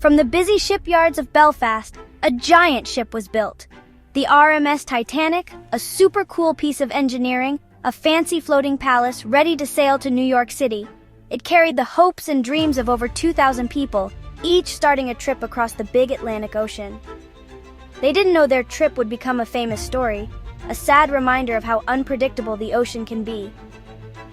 From the busy shipyards of Belfast, a giant ship was built. The RMS Titanic, a super cool piece of engineering, a fancy floating palace ready to sail to New York City. It carried the hopes and dreams of over 2,000 people, each starting a trip across the big Atlantic Ocean. They didn't know their trip would become a famous story, a sad reminder of how unpredictable the ocean can be.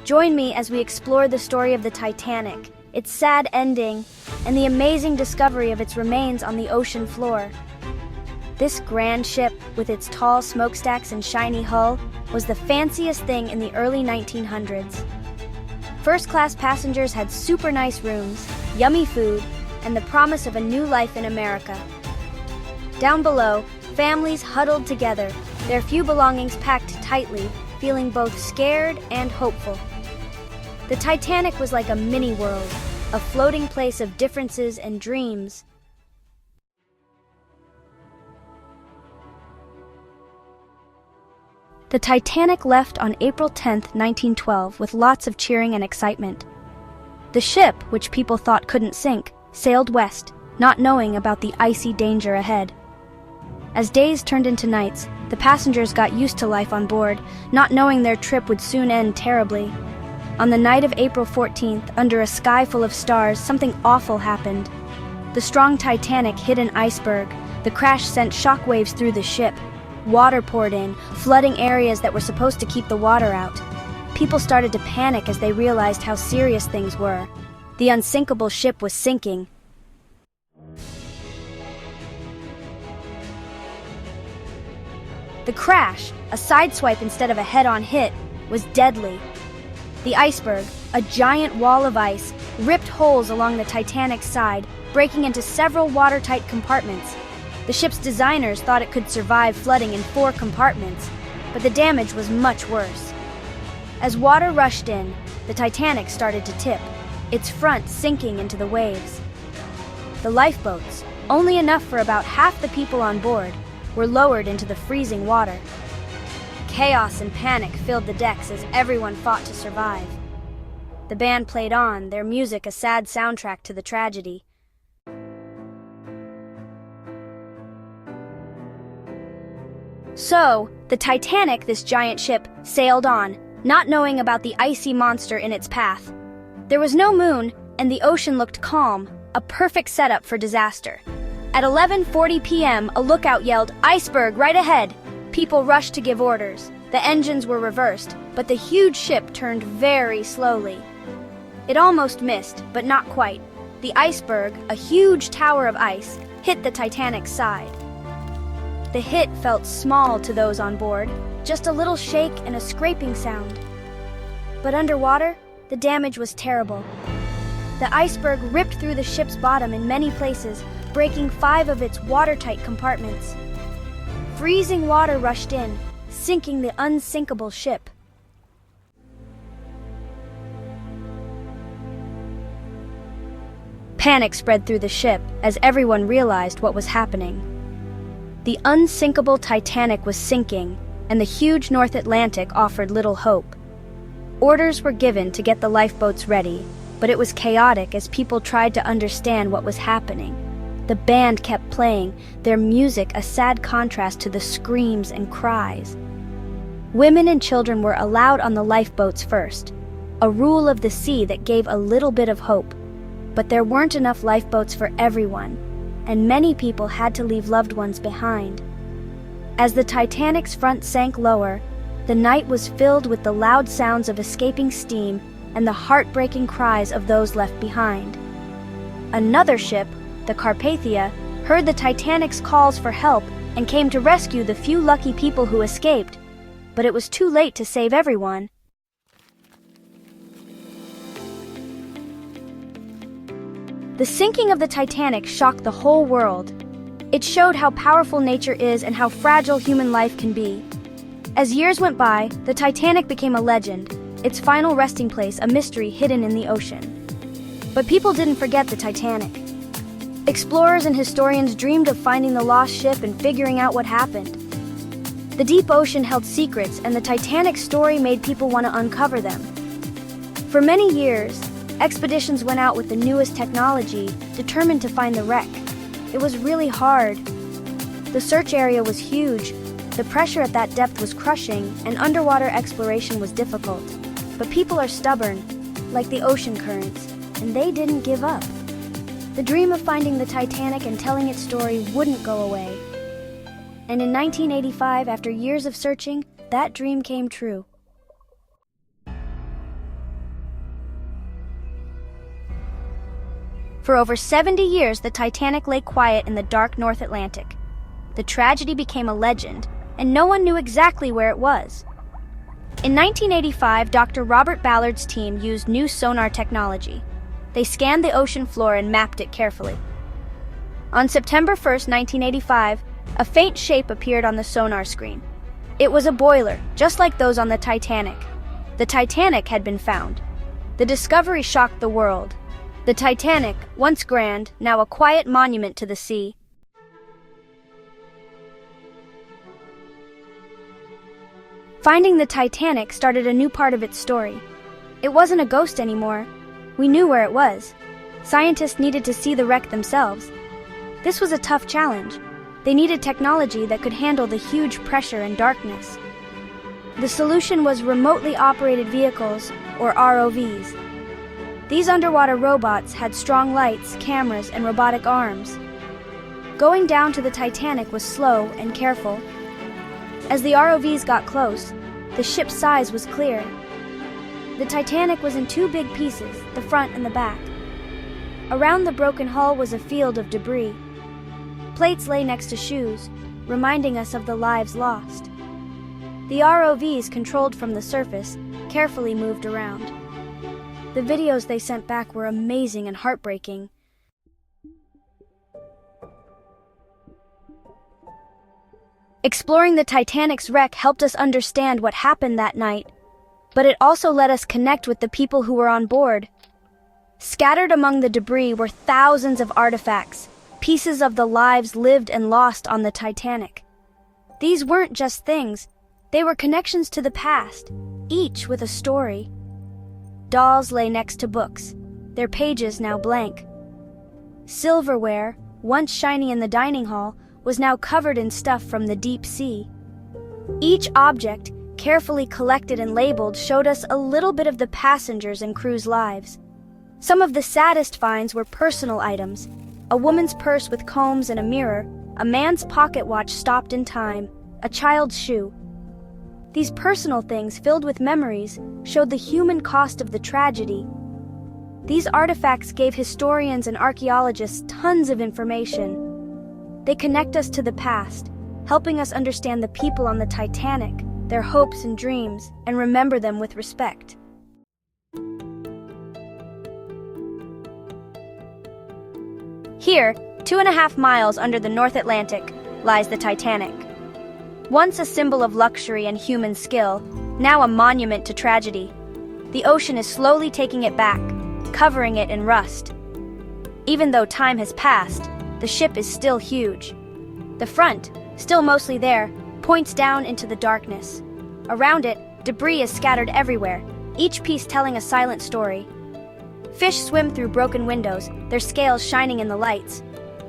Join me as we explore the story of the Titanic, its sad ending, and the amazing discovery of its remains on the ocean floor. This grand ship, with its tall smokestacks and shiny hull, was the fanciest thing in the early 1900s. First-class passengers had super nice rooms, yummy food, and the promise of a new life in America. Down below, families huddled together, their few belongings packed tightly, feeling both scared and hopeful. The Titanic was like a mini-world, a floating place of differences and dreams. The Titanic left on April 10, 1912, with lots of cheering and excitement. The ship, which people thought couldn't sink, sailed west, not knowing about the icy danger ahead. As days turned into nights, the passengers got used to life on board, not knowing their trip would soon end terribly. On the night of April 14th, under a sky full of stars, something awful happened. The strong Titanic hit an iceberg. The crash sent shockwaves through the ship. Water poured in, flooding areas that were supposed to keep the water out. People started to panic as they realized how serious things were. The unsinkable ship was sinking. The crash, a sideswipe instead of a head-on hit, was deadly. The iceberg, a giant wall of ice, ripped holes along the Titanic's side, breaking into several watertight compartments. The ship's designers thought it could survive flooding in 4 compartments, but the damage was much worse. As water rushed in, the Titanic started to tip, its front sinking into the waves. The lifeboats, only enough for about half the people on board, were lowered into the freezing water. Chaos and panic filled the decks as everyone fought to survive. The band played on, their music a sad soundtrack to the tragedy. So, the Titanic, this giant ship, sailed on, not knowing about the icy monster in its path. There was no moon, and the ocean looked calm, a perfect setup for disaster. At 11:40 p.m., a lookout yelled, "Iceberg, right ahead!" People rushed to give orders. The engines were reversed, but the huge ship turned very slowly. It almost missed, but not quite. The iceberg, a huge tower of ice, hit the Titanic's side. The hit felt small to those on board, just a little shake and a scraping sound. But underwater, the damage was terrible. The iceberg ripped through the ship's bottom in many places, breaking 5 of its watertight compartments. Freezing water rushed in, sinking the unsinkable ship. Panic spread through the ship as everyone realized what was happening. The unsinkable Titanic was sinking, and the huge North Atlantic offered little hope. Orders were given to get the lifeboats ready, but it was chaotic as people tried to understand what was happening. The band kept playing, their music a sad contrast to the screams and cries. Women and children were allowed on the lifeboats first, a rule of the sea that gave a little bit of hope. But there weren't enough lifeboats for everyone, and many people had to leave loved ones behind. As the Titanic's front sank lower, the night was filled with the loud sounds of escaping steam and the heartbreaking cries of those left behind. Another ship, the Carpathia, heard the Titanic's calls for help and came to rescue the few lucky people who escaped, but it was too late to save everyone. The sinking of the Titanic shocked the whole world. It showed how powerful nature is and how fragile human life can be. As years went by, the Titanic became a legend, its final resting place a mystery hidden in the ocean. But people didn't forget the Titanic. Explorers and historians dreamed of finding the lost ship and figuring out what happened. The deep ocean held secrets, and the Titanic's story made people want to uncover them. For many years, Expeditions went out with the newest technology, determined to find the wreck. It was really hard. The search area was huge, the pressure at that depth was crushing, and underwater exploration was difficult. But people are stubborn, like the ocean currents, and they didn't give up. The dream of finding the Titanic and telling its story wouldn't go away. And in 1985, after years of searching, that dream came true. For over 70 years, the Titanic lay quiet in the dark North Atlantic. The tragedy became a legend, and no one knew exactly where it was. In 1985, Dr. Robert Ballard's team used new sonar technology. They scanned the ocean floor and mapped it carefully. On September 1st, 1985, a faint shape appeared on the sonar screen. It was a boiler, just like those on the Titanic. The Titanic had been found. The discovery shocked the world. The Titanic, once grand, now a quiet monument to the sea. Finding the Titanic started a new part of its story. It wasn't a ghost anymore. We knew where it was. Scientists needed to see the wreck themselves. This was a tough challenge. They needed technology that could handle the huge pressure and darkness. The solution was remotely operated vehicles, or ROVs. These underwater robots had strong lights, cameras, and robotic arms. Going down to the Titanic was slow and careful. As the ROVs got close, the ship's size was clear. The Titanic was in two big pieces, the front and the back. Around the broken hull was a field of debris. Plates lay next to shoes, reminding us of the lives lost. The ROVs, controlled from the surface, carefully moved around. The videos they sent back were amazing and heartbreaking. Exploring the Titanic's wreck helped us understand what happened that night, but it also let us connect with the people who were on board. Scattered among the debris were thousands of artifacts, pieces of the lives lived and lost on the Titanic. These weren't just things, they were connections to the past, each with a story. Dolls lay next to books, their pages now blank. Silverware, once shiny in the dining hall, was now covered in stuff from the deep sea. Each object, carefully collected and labeled, showed us a little bit of the passengers and crew's lives. Some of the saddest finds were personal items: a woman's purse with combs and a mirror, a man's pocket watch stopped in time, a child's shoe. These personal things, filled with memories, showed the human cost of the tragedy. These artifacts gave historians and archaeologists tons of information. They connect us to the past, helping us understand the people on the Titanic, their hopes and dreams, and remember them with respect. Here, 2.5 miles under the North Atlantic, lies the Titanic. Once a symbol of luxury and human skill, now a monument to tragedy. The ocean is slowly taking it back, covering it in rust. Even though time has passed, the ship is still huge. The front, still mostly there, points down into the darkness. Around it, debris is scattered everywhere, each piece telling a silent story. Fish swim through broken windows, their scales shining in the lights.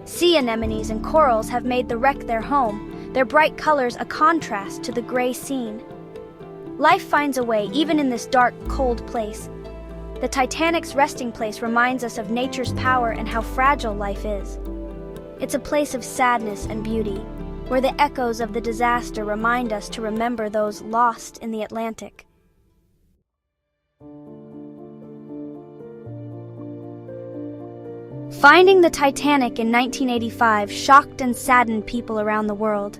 Sea anemones and corals have made the wreck their home, their bright colors a contrast to the gray scene. Life finds a way even in this dark, cold place. The Titanic's resting place reminds us of nature's power and how fragile life is. It's a place of sadness and beauty, where the echoes of the disaster remind us to remember those lost in the Atlantic. Finding the Titanic in 1985 shocked and saddened people around the world.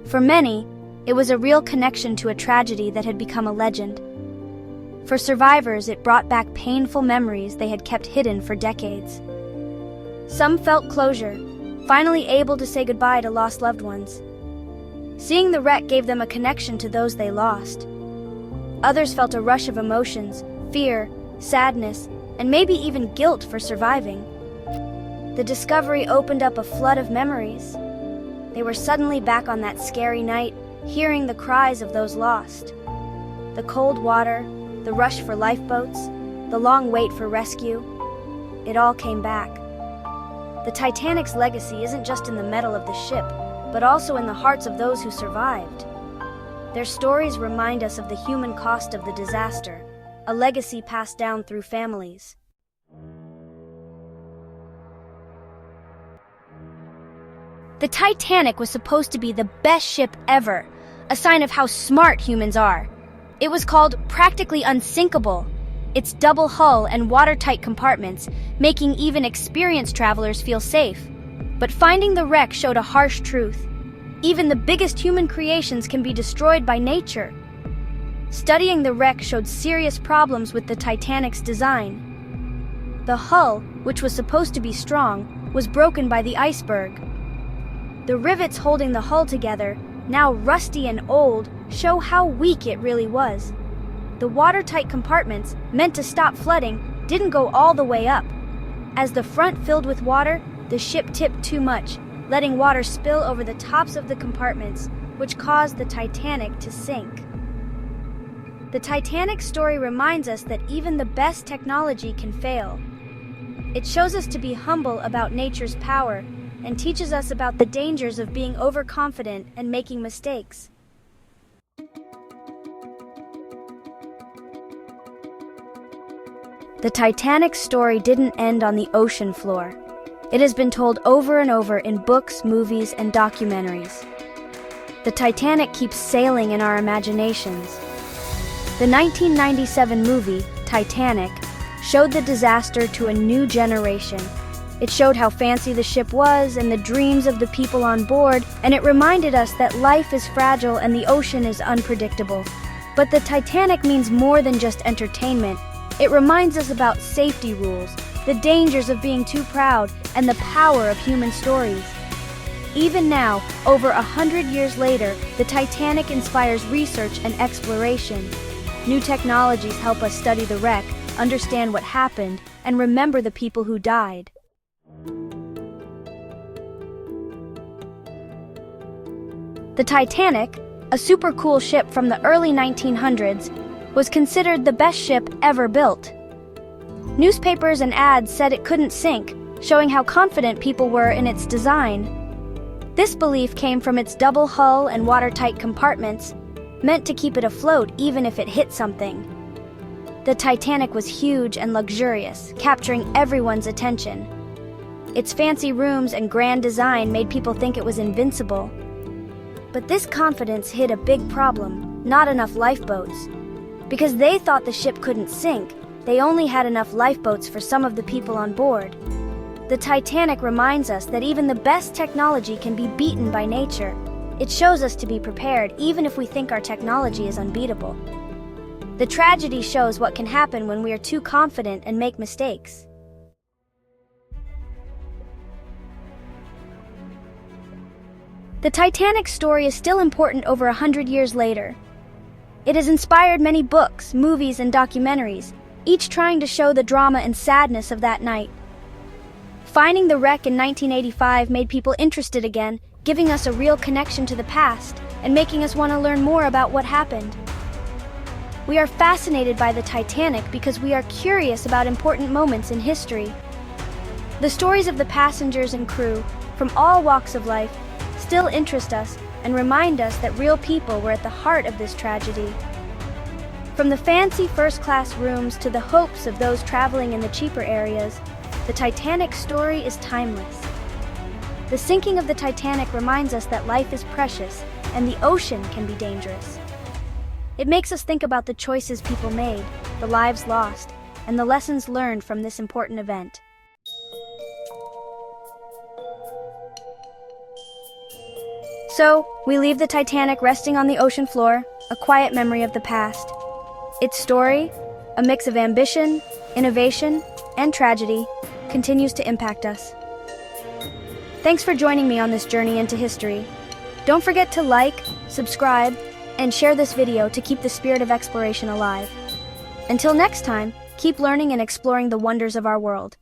For many, it was a real connection to a tragedy that had become a legend. For survivors, it brought back painful memories they had kept hidden for decades. Some felt closure, finally able to say goodbye to lost loved ones. Seeing the wreck gave them a connection to those they lost. Others felt a rush of emotions, fear, sadness, and maybe even guilt for surviving. The discovery opened up a flood of memories. They were suddenly back on that scary night, hearing the cries of those lost. The cold water, the rush for lifeboats, the long wait for rescue, it all came back. The Titanic's legacy isn't just in the metal of the ship, but also in the hearts of those who survived. Their stories remind us of the human cost of the disaster, a legacy passed down through families. The Titanic was supposed to be the best ship ever, a sign of how smart humans are. It was called practically unsinkable, its double hull and watertight compartments making even experienced travelers feel safe. But finding the wreck showed a harsh truth. Even the biggest human creations can be destroyed by nature. Studying the wreck showed serious problems with the Titanic's design. The hull, which was supposed to be strong, was broken by the iceberg. The rivets holding the hull together, now rusty and old, show how weak it really was. The watertight compartments, meant to stop flooding, didn't go all the way up. As the front filled with water, the ship tipped too much, letting water spill over the tops of the compartments, which caused the Titanic to sink. The Titanic story reminds us that even the best technology can fail. It shows us to be humble about nature's power and teaches us about the dangers of being overconfident and making mistakes. The Titanic's story didn't end on the ocean floor. It has been told over and over in books, movies, and documentaries. The Titanic keeps sailing in our imaginations. The 1997 movie, Titanic, showed the disaster to a new generation. It showed how fancy the ship was and the dreams of the people on board, and it reminded us that life is fragile and the ocean is unpredictable. But the Titanic means more than just entertainment. It reminds us about safety rules, the dangers of being too proud, and the power of human stories. Even now, over 100 years later, the Titanic inspires research and exploration. New technologies help us study the wreck, understand what happened, and remember the people who died. The Titanic, a super cool ship from the early 1900s, was considered the best ship ever built. Newspapers and ads said it couldn't sink, showing how confident people were in its design. This belief came from its double hull and watertight compartments, meant to keep it afloat even if it hit something. The Titanic was huge and luxurious, capturing everyone's attention. Its fancy rooms and grand design made people think it was invincible. But this confidence hid a big problem: not enough lifeboats. Because they thought the ship couldn't sink, they only had enough lifeboats for some of the people on board. The Titanic reminds us that even the best technology can be beaten by nature. It shows us to be prepared even if we think our technology is unbeatable. The tragedy shows what can happen when we are too confident and make mistakes. The Titanic story is still important over 100 years later. It has inspired many books, movies, and documentaries, each trying to show the drama and sadness of that night. Finding the wreck in 1985 made people interested again, giving us a real connection to the past and making us want to learn more about what happened. We are fascinated by the Titanic because we are curious about important moments in history. The stories of the passengers and crew, from all walks of life, still interest us and remind us that real people were at the heart of this tragedy. From the fancy first-class rooms to the hopes of those traveling in the cheaper areas, the Titanic story is timeless. The sinking of the Titanic reminds us that life is precious and the ocean can be dangerous. It makes us think about the choices people made, the lives lost, and the lessons learned from this important event. So, we leave the Titanic resting on the ocean floor, a quiet memory of the past. Its story, a mix of ambition, innovation, and tragedy, continues to impact us. Thanks for joining me on this journey into history. Don't forget to like, subscribe, and share this video to keep the spirit of exploration alive. Until next time, keep learning and exploring the wonders of our world.